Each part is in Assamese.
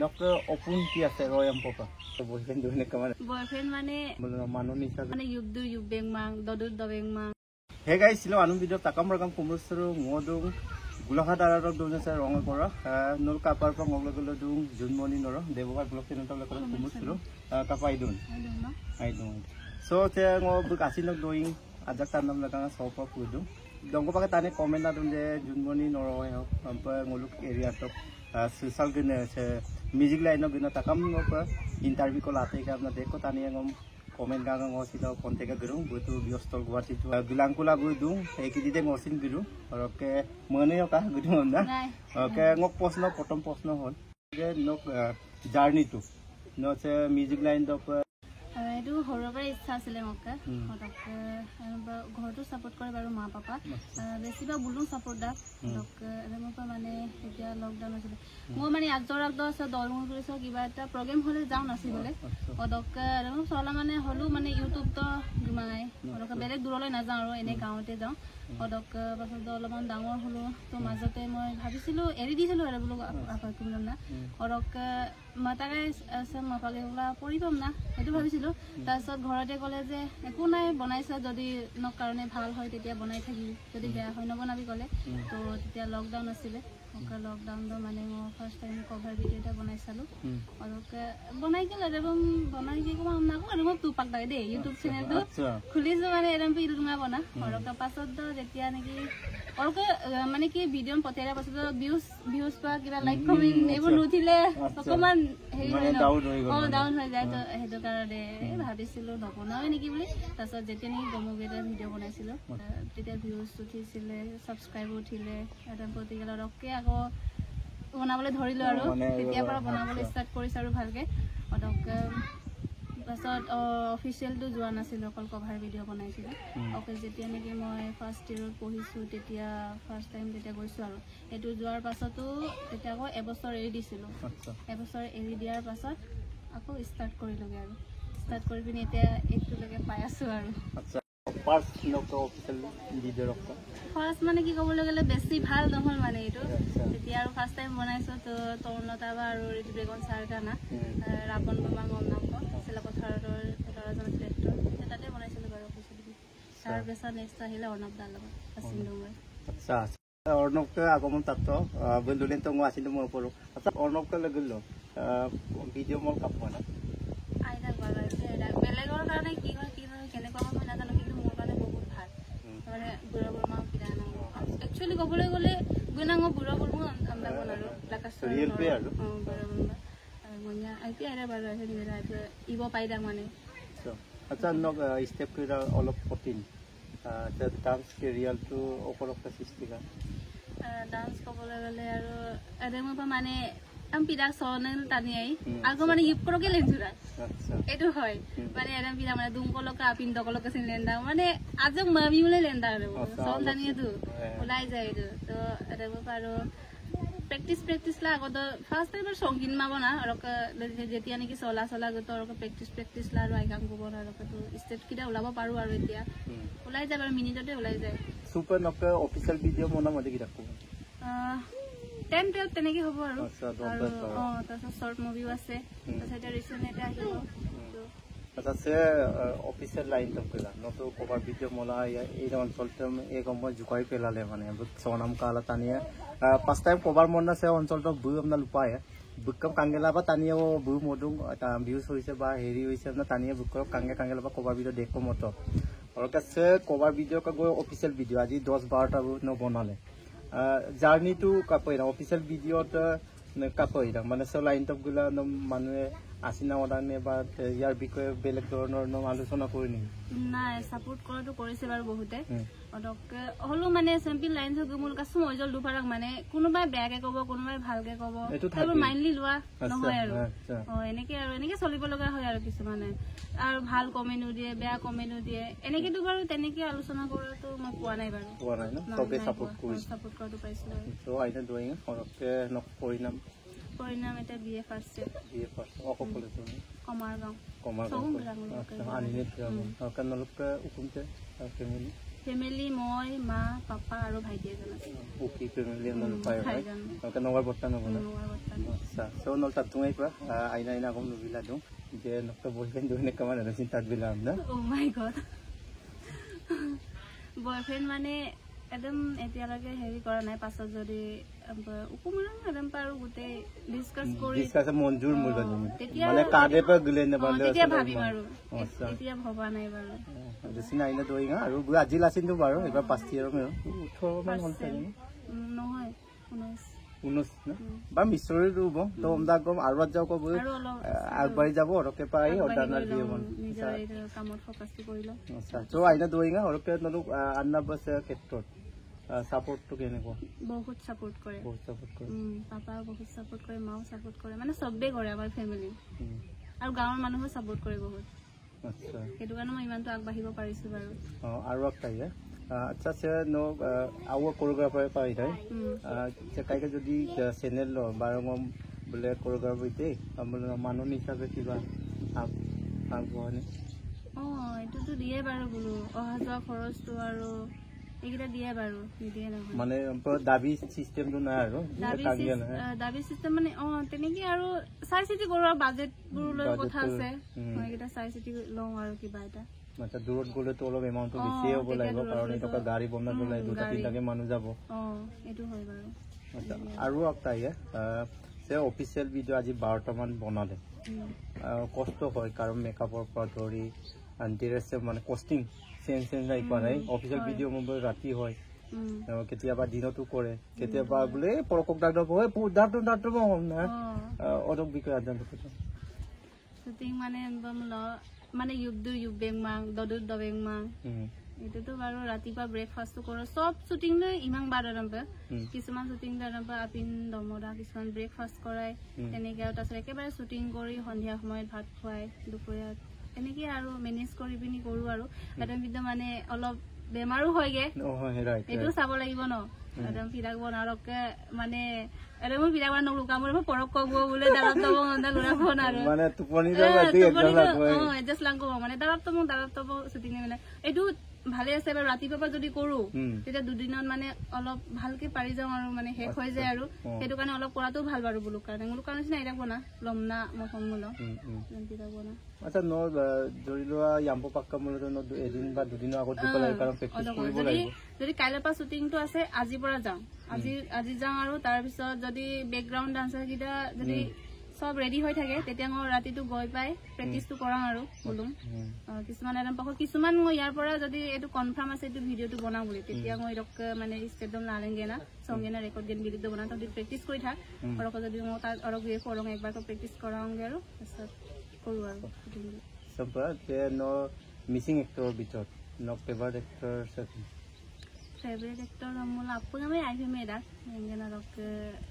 নক অপুন কি আছে ৰয়ম পপা বয়ফ্ৰেন্ড দুনে কামানে বয়ফ্ৰেন্ড মানে মানুহ নিছা মানে ইউবদুৰ ইউবেং মাং দদুৰ দবেং মাং হে গাইস ছিল আনু ভিডিও তাকাম রকম কুমুসরু মদুং গুলাঘাট আরক দুনেছে রং করা নল কাপার পং লগল দুং জুনমনি নর দেবগার ব্লক তেন তলে করা কুমুসরু কাপাই দুন আইদুন সো তে ngo bukasinok doing ajak tanam laga sopa pudu dongko pakai tane komen na dun je junmoni nor ho ampa ngoluk area tok social gene se music line no gina takam no pa interview ko late ka apna dekho tani ngom comment ga ngo sila konte ka gurung butu biostol guarti tu bilangkula gudu ekidi de ngosin guru oroke mone ka gudu na oke ngok post no potom post no hon je nok journey tu no se music line do এটো হৰবাৰ ইচ্ছা আছিল মক হতক ঘৰটো সাপোৰ্ট কৰে বাৰু মা পাপা বেছিবা বুলু সাপোৰ্ট দা হতক এমক মানে এতিয়া লকডাউন আছিল মই মানে আজৰাক দছ দলমু কৰিছ কিবা এটা প্ৰগ্ৰাম হলে যাও নাছিল বলে হতক এমক চলা মানে হলু মানে ইউটিউব তো গুমাই হতক বেলেগ দূৰলৈ না যাও আৰু এনে গাঁৱতে যাও হতক পাছত অলপমান ডাঙৰ হলো তো মাজতে মই ভাবিছিলো এৰি দিছিলো আৰু বুলু আপা কুমন না হতক মাতাৰে আছে মাপাগে ওলা পৰিবম না এটো ভাবিছিলো তাৰছত ঘৰতে কলে যে একো নাই বনাইছা যদি ন কাৰণে ভাল হয় তেতিয়া বনাই থাকি যদি বেয়া হয় নবনাবি কলে তো তেতিয়া লকডাউন আছিল ওকা লকডাউন দ মানে মই ফাৰ্স্ট টাইম কভাৰ ভিডিও এটা বনাইছালো আৰু বনাই গলে এবং বনাই কি কম না আৰু মই তুপাক দাই দে ইউটিউব চেনেল তো খুলিছো মানে এৰম ভিডিও তুমি বনা আৰু পাছত দ যেতিয়া নেকি আৰু মানে কি ভিডিও পতেৰা পাছত ভিউজ পা কিবা লাইক কমেন্ট নেবোৰ নুঠিলে অকমান হেই ডাউন হৈ যায় তো হেটো কাৰণে ভাবিছিলো নবনাও নেকি বুলি তাৰছত যেতিয়া নেকি গমগেটা ভিডিও বনাইছিলো তেতিয়া ভিউজ উঠিছিলে সাবস্ক্ৰাইব উঠিলে এটা প্ৰতিগলা ৰকে আকৌ বনাবলৈ ধৰিলো আৰু তেতিয়া পৰা বনাবলৈ ষ্টাৰ্ট কৰিছ আৰু ভালকে অদক পাছত অফিচিয়েল তো যোৱা নাছিল অকল কভাৰ ভিডিও বনাইছিল ওকে যেতিয়া নেকি মই ফাৰ্স্ট ইয়াৰত পঢ়িছো তেতিয়া ফাৰ্স্ট টাইম তেতিয়া গৈছো আৰু এটো যোৱাৰ পাছতো তেতিয়া আকৌ এবছৰ এৰি দিছিলো এবছৰ এৰি দিয়াৰ পাছত আকৌ ষ্টাৰ্ট কৰিলোগে আৰু ষ্টাৰ্ট কৰি পিনি এতিয়া এইটো লগে পাই আছো আৰু আচ্ছা ফাৰ্স্ট নক অফিশিয়াল ভিডিও ৰক ফার্স্ট মানে কি কবলৈ গলে বেছি ভাল নহল মানে এটো তেতিয়া আৰু ফাৰ্স্ট টাইম বনাইছো তো তৰণতা বা আৰু ৰিবেগন সাৰ গানা ৰাবণ বাবা গম নাম আছিল কথাৰৰ লৰাজন ক্ৰিয়েটৰ তাতে বনাইছিলো বাৰু অফিশিয়ালি তাৰ বেছা নেক্সট আহিলে অৰ্ণৱ দাল লগত আছিল মই আচ্ছা অৰ্ণৱকে আগমন তাত বন্ধুলেন তো মই আছিল মই পৰো আচ্ছা অৰ্ণৱকে লগল ভিডিও মল কাপনা আইনা বাবা এটা বেলেগৰ কাৰণে কি হয় কেনেকুৱা মই নাজানো কিন্তু মোৰ কাৰণে বহুত ভাল মানে বুঢ়া বুঢ়া পিৰা না একচুয়ালি কবলৈ গলে গুনাঙ বুঢ়া বুঢ়া আমৰা বনাৰো লাকাছ ৰিয়েল পে আৰু বুঢ়া বুঢ়া মনিয়া আইপি আইৰা বাৰ আছে নিৰা ইব পাইদা মানে আচ্ছা নক স্টেপ কৰা অলপ কঠিন ডান্স কেৰিয়াৰ তো ওপৰত সৃষ্টিকা ডান্স কবলৈ গলে আৰু এডেমৰ পৰা মানে আম পিডা সনেল টানি আই আগো মানে ইপকৰকে লেঞ্জুৰা এটো হয় মানে এডম পিডা মানে দুমকলকা পিন্দকলকা সিন লেন্দা মানে আজক মাবি বলে লেন্দা আৰু সন টানিয়ে তো ওলাই যায় তো তো এডম পাৰো প্ৰেক্টিস লা আগত ফাৰ্স্ট টাইম সংগীত মাবনা আৰু যেতিয়া নেকি চলা গত আৰু প্ৰেক্টিস লা আৰু আইকাম গব আৰু তো স্টেপ কিটা ওলাব পাৰো আৰু এতিয়া ওলাই যায় আৰু মিনিটতে ওলাই যায় সুপাৰ নক অফিশিয়াল ভিডিও মনা মতে কি ৰাখো 10-12 তেনেকে হ'ব আৰু তাৰছত শৰ্ট মুভিও আছে তাৰছত ৰিসেন্ট এটা আহিব আচ্ছা সে অফিশিয়াল লাইন তো কলা নতো কভার ভিডিও মলা এই অঞ্চলতে এক মই জুকাই পেলালে মানে সোনাম কালা তানিয়া পাঁচ টাইম কভার মন আছে অঞ্চলটো বু আপনা লুপায় বুকম কাঙ্গেলা বা তানিয়া বু মদুং ভিউজ হইছে বা হেৰি হইছে না তানিয়া বুকম কাঙ্গেলা বা কভাৰ ভিডিও দেখো মতো আৰু কাছে কভার ভিডিও কা গৈ অফিশিয়াল ভিডিও আজি 10-12টা ন বনালে জার্নি টু কাপইরা অফিশিয়াল ভিডিওত কাপইরা মানে সব লাইন টপ গুলা মানুহে আসিনা ওদানে বা ইয়াৰ বিষয়ে বেলেগ ধৰণৰ আলোচনা কৰি নি নাই সাপোৰ্ট কৰাটো কৰিছে বাৰু বহুতে অদক হলো মানে সিম্পল লাইনস গুমুল কাসু মজল দুপাৰাক মানে কোনোবাই বেয়াকে কব কোনোবাই ভালকে কব আৰু মাইন্ডলি লোৱা নহয় আৰু এনেকে চলিব লগা হয় আৰু কিছু মানে আৰু ভাল কমেন্ট দিয়ে বেয়া কমেন্ট দিয়ে এনেকে তো বাৰু তেনেকে আলোচনা কৰাটো মই কোৱা নাই বাৰু কোৱা নাই ন তবে সাপোৰ্ট কৰাটো পাইছিলো তো আইনা ড্ৰয়িং অৰকে নক পৰিণাম এটা বিএ ফাৰ্স্ট অকলে তুমি কমাৰগাঁও আনিনে কানলক উকুমতে ফ্যামিলি ফেমিলি মই মা পাপা আৰু ভাইটি এজন আছে ওকে ফেমিলি নল পায় হয় ওকে নগৰ বৰ্তা নবনা আচ্ছা সো নল তাত তুমি পা আইনা আইনা কম নবিলা দু যে নকটা বয়ফ্রেন্ড দুনে কামান আছে চিন্তাত বিলাম না ও মাই গড বয়ফ্রেন্ড মানে একদম এতিয়ালৈকে হেৰি কৰা নাই পাছত যদি উকুমৰা একদম পাৰো গুতে ডিসকাস মঞ্জুৰ মূল মানে কাদে পা গলে নে বালে তেতিয়া ভাবি মাৰো এতিয়া ভবা নাই বাৰু জসিনা আইনা দইঙা আৰু আজি লাচিন তো বাৰু এবাৰ 5 ইয়াৰ মে 18 মান হ'ল চাগে নহয় 19 না বা মিছৰে ৰব তো আমদা গম আৰু যাও কব আগবাই যাব অৰকে পাই অৰ্ডানাৰ দিও মন নিজৰ কামত ফোকাস কৰিলো আচ্ছা তো আইনা দইঙা অৰকে নলু আন্না বছে ক্ষেত্ৰত সাপোৰ্ট তো কেনেকো বহুত সাপোৰ্ট কৰে পাপা বহুত সাপোৰ্ট কৰে মাও সাপোৰ্ট কৰে মানে সবে কৰে আমাৰ ফ্যামিলি আৰ গাঁৱৰ মানুহো সাপোৰ্ট কৰে বহুত আচ্ছা এটো কাৰণে মই ইমানটো আগবাঢ়িব পাৰিছো বাৰু আৰু একটাই আচ্ছা সে নো আও কোৰিওগ্ৰাফাৰ পাই তাই কাইকে যদি চ্যানেল ল বাৰঙম বলে কোৰিওগ্ৰাফাৰ ইতে আমল মানুহ হিচাপে কিবা আগবনে এটোটো দিয়ে বাৰু বলো অহা যোৱা খৰচটো আৰু এগিটা দিয়ে বাৰু নিদিয়ে নহয় মানে দাবী সিস্টেম তো না আৰু দাবী সিস্টেম মানে তেনেকি আৰু চাই চিটি গৰ বাজেট গুৰলৈ কথা আছে এগিটা চাই চিটি লওঁ আৰু কিবা এটা মানে দূৰত গলে তো অলপ এমাউন্টটো বেছি হ'ব লাগিব কাৰণ এটা গাড়ী বনাব লাগিব দুটা তিনটাকে মানুহ যাব এটো হয় বাৰু আচ্ছা আৰু একটাই সে অফিশিয়াল ভিডিও আজি 12টা মান বনালে কষ্ট হয় কাৰণ মেকআপৰ পৰা ধৰি আন্টিৰেছে মানে কষ্টিং সেন নাই কোৱা নাই অফিশিয়াল ভিডিও মোৰ ৰাতি হয় কেতিয়াবা দিনতো কৰে কেতিয়াবা বোলে পৰকক ডাক্তৰ হয় ডাক্তৰ হম না অদক বিক্ৰয় আদান শুটিং মানে মানে ইউবেং মাং দদুৰ দবেং মাং এটোতো বাৰু ৰাতিপুৱা ব্ৰেকফাষ্টটো কৰো সব শুটিং লৈ ইমান বাৰম্পে কিছুমান শুটিং দাৰম্পে আপিন দমৰা কিছুমান ব্ৰেকফাষ্ট কৰাই তেনেকে আৰু তাছত একেবাৰে শুটিং কৰি সন্ধিয়া সময়ত ভাত খুৱাই দুপৰীয়া এনেকি আৰু মেনেজ কৰি পিনি কৰো আৰু একদম বিদ মানে অলপ বেমাৰো হয়গে এটো চাব লাগিব ন একদম পিৰাক বনাৰকে মানে এৰে মই পিৰাক বনাৰ লুকা মোৰ পৰক কব বলে দালত দব গন্দা লৰা ফোন আৰু মানে টোপনি ৰাতি এডজাস্ট লাগব মানে দালত তব শুটিং মানে এটো ভালে আছে বাৰু ৰাতিপুৱা যদি কৰো তেতিয়া দুদিনত মানে অলপ ভালকে পাৰি যাওঁ আৰু মানে শেষ হৈ যায় আৰু সেইটো কাৰণে অলপ কৰাটো ভাল বাৰু বুলু কাৰণে মোৰ কাৰণে না এটা বনা লমনা মফমুল পিৰাক বনা আচ্ছা ন জৰিলোৱা ইয়াম্পো পাক্কা মূলত এদিন বা দুদিনৰ আগত দিব লাগে কাৰণ প্ৰেক্টিছ কৰিব লাগিব যদি কাইলৰ পৰা শুটিংটো আছে আজি পৰা যাওঁ আজি যাওঁ আৰু তাৰ পিছত যদি বেকগ্ৰাউণ্ড ডান্সাৰ কিটা যদি সব ৰেডি হৈ থাকে তেতিয়া মই ৰাতিটো গৈ পাই প্ৰেক্টিছটো কৰাম আৰু বলুম কিছুমান এৰম পাখৰ কিছুমান মই ইয়াৰ পৰা যদি এটো কনফাৰ্ম আছে এটো ভিডিওটো বনাও বুলি তেতিয়া মই ৰক মানে ষ্টেডম নালেঙ্গে না সঙ্গে না ৰেকৰ্ড গেন ভিডিও বনা তো প্ৰেক্টিছ কৰি থাক আৰু যদি মই তাত আৰু গৈ কৰং একবাৰ তো প্ৰেক্টিছ কৰাওঁগে আৰু তাৰপিছত কৰো আৰু সবা তে নো মিসিং এক্টৰ ভিতৰত নো ফেভাৰিট এক্টৰ फेवरेट एक्टर हमला आपको मैं आई भी मेरा एंगेना रक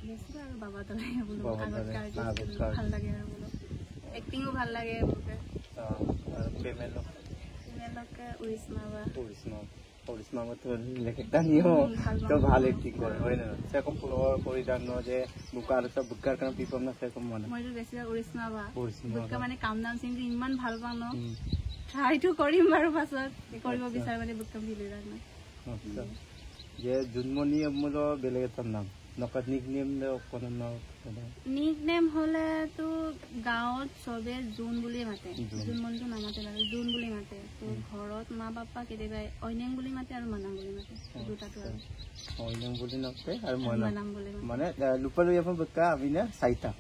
बेसी और बाबा तो बोलो कागज का ভাল লাগে আর বলো एक्टिंग ভাল লাগে বলতে ফিমেল के উরিসমা মত লেখটা নিও তো ভালো ঠিক করে হয় না সেরকম পুরো পরিধান যে বুকার সব বুকার কারণ পিপম না সেরকম মনে মই বেছি উরিসমা বুকা মানে কামনাম সিং ইমান ভাল পাও ন ট্রাই টু কৰিম বাৰু পাছত কৰিব বিচাৰ মানে বুকা ভিলে না যে জুনমনি আমল বেলেগ এটা নাম নকত নিকনেম দে কোন নাম নিকনেম হলে তো গাঁৱত সবে জুন বুলি মাতে জুনমনটো নামাতে বাৰু জুন বুলি মাতে তো ঘৰত মা বাপা কেতিয়াবা অইনেং বুলি মাতে আৰু মানাম বুলি মাতে দুটাটো আৰু অইনেং বুলি নাতে আৰু মানাম বুলি মানে লুপালো এখন বকা আমি না চাইতা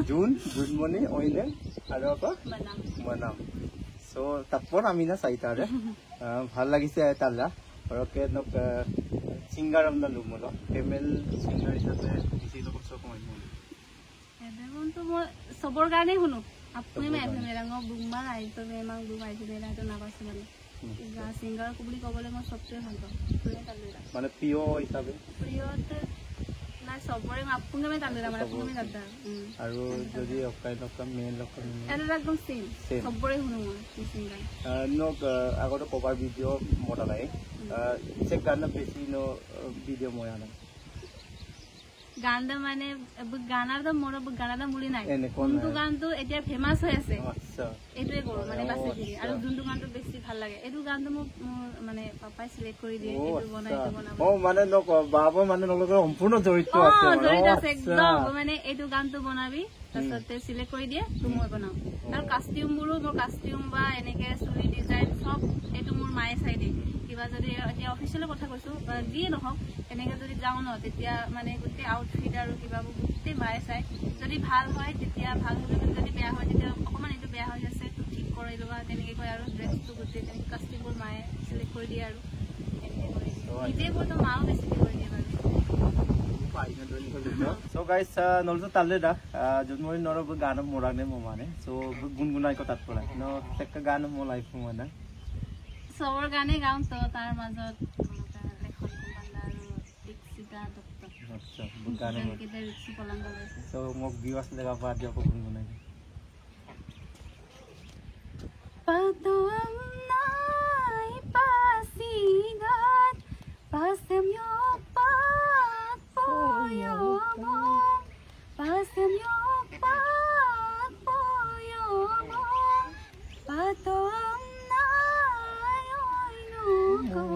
জুন জুনমনি অইনেং আৰু আকৌ মানাম সো তাপৰ আমি না চাইতা ৰে ভাল লাগিছে তালা ওকে নক সিঙ্গাৰ আমৰা লুমলো ফিমেল সিঙ্গাৰ হিসাবে কিছু লোক সব কমাই এবেন তো মই সবৰ গানে শুনো আপুনি মে ফেমেৰাঙ বুমা আইতো মে মাং বুমা আইতো মেলা তো নাবাছে মানে গা সিঙ্গার কুবলি কবলে মই সবচেয়ে ভাল পাওঁ মানে প্রিয় হিসাবে প্রিয়তে না সবৰে আপুনি মে তালৰা মানে আপুনি মে দাদা আৰু যদি অকাই নকা মেল লকা এটা একদম সেম সবৰে শুনো মই সিঙ্গার নক আগতে কভার ভিডিও মডা নাই চেক গানা বেশি নো ভিডিও মই আনা গানটা মানে গানাৰটো মোৰ গানাৰটা মুলি নাই এনে কোন কোনটো গানটো এতিয়া ফেমাস হৈ আছে আচ্ছা এইটোৱে কৰো মানে বাছি দিই আৰু যোনটো গানটো বেছি ভাল লাগে এইটো গানটো মোৰ মানে পাপাই সিলেক্ট কৰি দিয়ে এইটো বনাব ও মানে নক বাবা মানে নলগে সম্পূৰ্ণ জড়িত আছে জড়িত আছে একদম মানে এইটো গানটো বনাবি তাৰপিছতে সিলেক্ট কৰি দিয়ে তো মই বনাও আৰু কাস্টিউমবোৰো মোৰ কাস্টিউম বা এনেকে চুলি ডিজাইন সব এইটো মোৰ মায়ে চাই দিয়ে কিবা যদি এতিয়া অফিচিয়েল কথা কৈছো যিয়ে নহওক এনেকে যদি যাওঁ ন তেতিয়া মানে গোটেই আউটফিট আৰু কিবাবোৰ গোটেই মায়ে চাই যদি ভাল হয় তেতিয়া ভাল হ'লে যদি বেয়া হয় তেতিয়া অকণমান এইটো বেয়া হৈ আছে ঠিক কৰি ল'বা তেনেকে কয় আৰু ড্ৰেছটো গোটেই তেনেকে কাস্টিউমবোৰ মায়ে চিলেক্ট কৰি দিয়ে আৰু এনেকে কৰি দিয়ে নিজে কৈতো মাও বেছিকে কৰি দিয়ে বাৰু So guys, nolso talle da junmori noro bu gana morane mo mane so gungunai ko tat pora no tekka gana mo life mo na সবৰ গানে গাওঁ তো তাৰ মাজত লেখন কুমাৰ আৰু Dikshita Dutta acha bu gana mo কেইটা ৰিক্সি পলংগ লৈছে so mok viewers lega pa dia ko gungunai Patuang nai pasigat pasem yo pat poyo mong pasem yo pat poyo mong patuang nai oino ko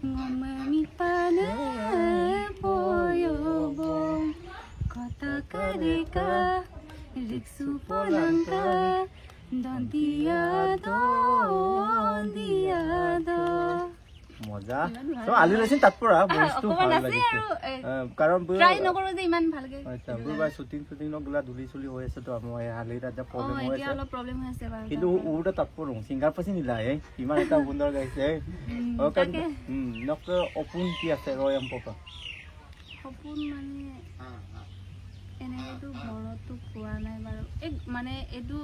ngomami pane poyo bong kota kadeka riksu polangka মজা তো আলি লৈছিল তাত পৰা বস্তু ভাল লাগিছে কাৰণ ট্ৰাই নকৰো যে ইমান ভালকে আচ্ছা বুবাই শুটিং নগলা ধুলি চুলি হৈ আছে তো মই হালি ৰাজা প্ৰবলেম হৈ আছে অলপ প্ৰবলেম হৈ আছে বাৰু কিন্তু উটা তাত পৰো সিঙ্গাৰ পাছি নিলা ইমান এটা সুন্দৰ গাইছে ওকে নক অপুন কি আছে ৰয়ম পপা সপোন মানে এনেটো ঘৰতো কোৱা নাই বাৰু এক মানে এটো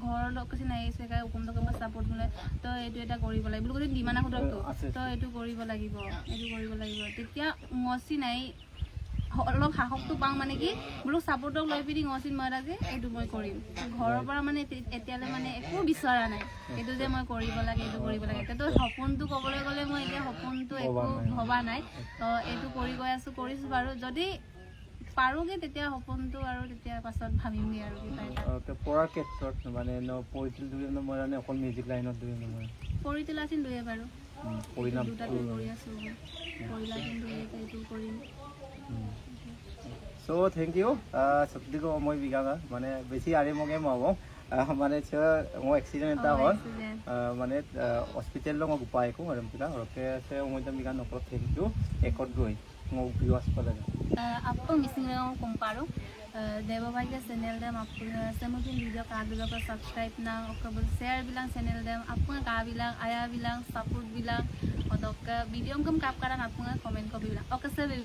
ঘৰৰ লোক কিছু নাই সেকা হুকুম টকা সাপোৰ্ট হলে তো এটো এটা কৰিব লাগিব বুলি দিমানা খুদক তো এটো কৰিব লাগিব তেতিয়া ngছি নাই অলপ সাহসটো পাওঁ মানে কি বুলু সাপোর্টক লৈ পিৰি ngছিন মৰা যে এটো মই কৰিম ঘৰৰ পৰা মানে এতিয়ালে মানে একো বিচৰা নাই এটো যে মই কৰিব লাগে তো সপোনটো কবলৈ গলে মই এতিয়া সপোনটো একো ভবা নাই তো এটো কৰি গৈ আছো কৰিছো বাৰু যদি পাৰোগে তেতিয়া সপোনটো আৰু তেতিয়া পাছত ভাবিমগে আৰু কি পাই তো পঢ়াৰ ক্ষেত্ৰত মানে ন পঢ়িছিল দুই নম্বৰ মানে অকল মিউজিক লাইনত দুই নম্বৰ পঢ়িছিল আছিল দুয়ে বাৰু পৰিণাম দুটাতে কৰি আছো পঢ়িলাছিন দুয়ে এইটো কৰিম সো থ্যাংক ইউ সবদিকে মই বিগাঙা মানে বেছি আরে মগে মাবো মানে মই এক্সিডেন্ট এটা হল মানে হসপিটাল লো মই উপায় কো আরম পিলা রকে সে মই তম বিগান নকল থ্যাংক ইউ একত গই মই ভিউয়ার্স পলা आपको मिसिंग कम पारो देव भाई के चैनल देम आपको सेमुकिन वीडियो का बिला पर सब्सक्राइब ना ओकबल शेयर बिलां चैनल देम आपको का बिलां आया बिलां सपोर्ट बिलां ओदक वीडियो कम काप कारण आपको कमेंट को बिलां ओके सर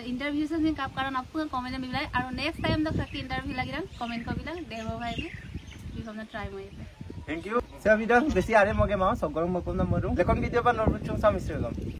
इंटरव्यू से काप कारण आपको कमेंट में बिलां और next time the fact interview लागिरां कमेंट को बिलां देव भाई भी हम ट्राई मोय थैंक यू से वीडियो बेसी आरे मगे माओ सब गरम मको न मरु लेकिन वीडियो पर नरबुचुं सामिस्रगम